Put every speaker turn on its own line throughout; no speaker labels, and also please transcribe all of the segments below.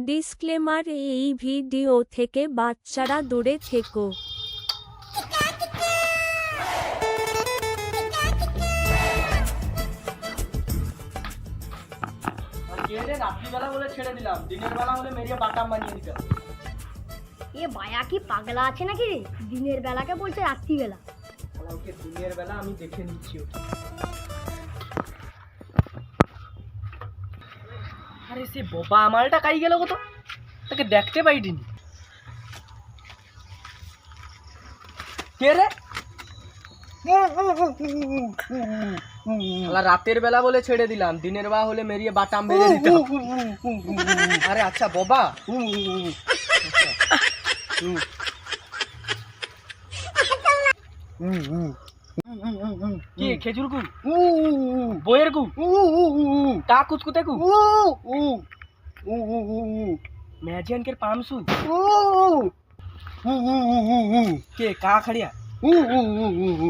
Disclaimer, এই video থেকে বাচ্চারা দূরে থেকো।
রাত্রিবেলা বলে ছেড়ে দিলাম, দিনের বেলা হলে মেরিয়ে বাটাম বানিয়ে দিতাম।
এ বায়া কি পাগলা আছে নাকি রে? দিনের বেলাকে বলছে রাত্রিবেলা।
ওকে দিনের বেলা আমি দেখে নিচ্ছি ওকে। আরে সে বোবা মালটা কাই গেল কত, তাকে দেখতে পাইনি। কে রে? রাতের বেলা বলে ছেড়ে দিলাম, দিনের বেলা হলে মেরিয়ে বাটাম বেরিয়ে দিতাম। আরে আচ্ছা বোবা। কি খেজুর গু, বইয়ের গু, কা কুচকুতে গু, ম্যাজিয়ানকের পামসু, কে কা খড়িয়া,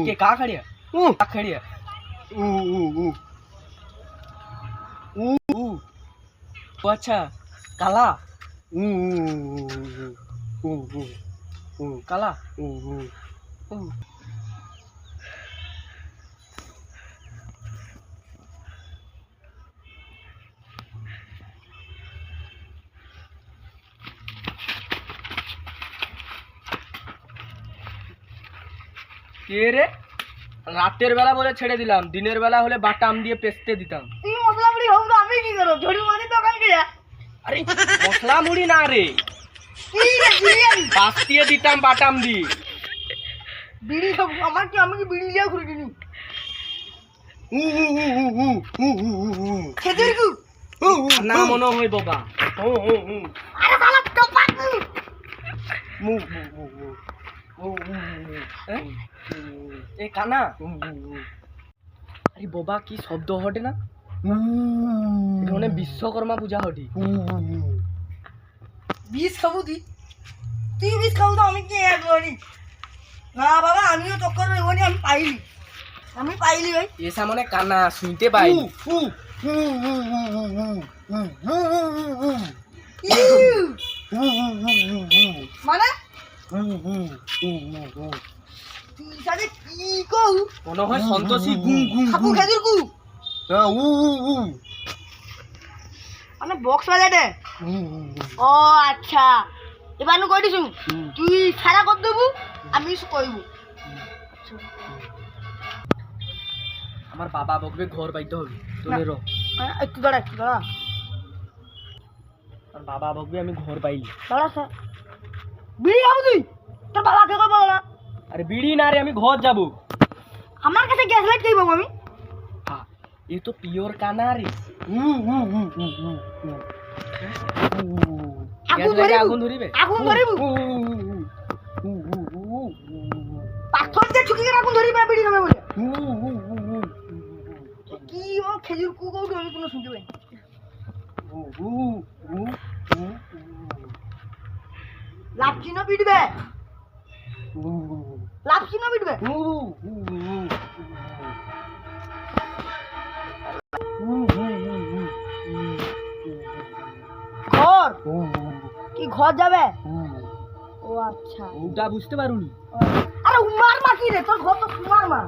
কে কা খড়িয়া, কা খড়িয়া, আচ্ছা কালা, কালা, কে রে? রাতের বেলা বলে ছেড়ে দিলাম, দিনের বেলা হলে বাটাম দিয়ে পেস্তে দিতাম।
তুই মশলা মুড়ি হোক, আমি কি করব? ঝড়ি মানি দোকান গিয়া।
আরে মশলা মুড়ি না রে,
কি রে বিরিয়ানি
পাস দিয়ে দিতাম বাটাম দি।
বিড়ি খাবো? আমার কি, আমি কি বিড়ি লিয়া ঘুরে দিনি? খেজুর গু
না মনে হয় বাবা।
আরে শালা কপাক।
এ কানা, আরে বাবা কি শব্দ হটে না? মানে বিশ্বকর্মা পূজা হটি।
বিষ খাবো তুই? তুই বিষ খাবো তো আমি কি করি? না বাবা, আমিও চক্কর হইবনি, আমি পাইলি ভাই।
এসা মানে কানা শুনতে পাই।
মানে তুই সাথে কি কও?
মনে হয় সন্তোষী
খাবো খেজুর গু মানে বক্স বাজাতে। ও আচ্ছা, এবার আমি কই দিছু, তুই সারা কর দেবু, আমি কইব।
আমার বাবা বকবে, ঘর পাইতে হবে তোদেরও।
একটু দাঁড়া, একটু দাঁড়া,
আর বাবা বকবে, আমি ঘর পাইলি।
দাঁড়া স্যার। বিড়ি খাবো তুই? তোর বাবাকে কই বলা?
আরে বিড়ি না রে, আমি ঘর যাব।
আমার কাছে গ্যাস লাইট কই পাবো আমি?
এ তো পিওর কানা রে। আগুন ধরিবে,
আগুন ধরিব, পাথর দিয়ে ঠুকি করে আগুন ধরিবে বিড়ি খাবে বলে। কি ও খেজুর কু কও, আমি কোনো শুনতে পাই না। লাভ চিহ্ন পিটবে, লাভ চিহ্ন পিটবে। ঘর কি ঘর যাবে? ও আচ্ছা,
ওটা বুঝতে পারুনি।
আরে উমার মা কি রে? তোর ঘর তো কুমার মা।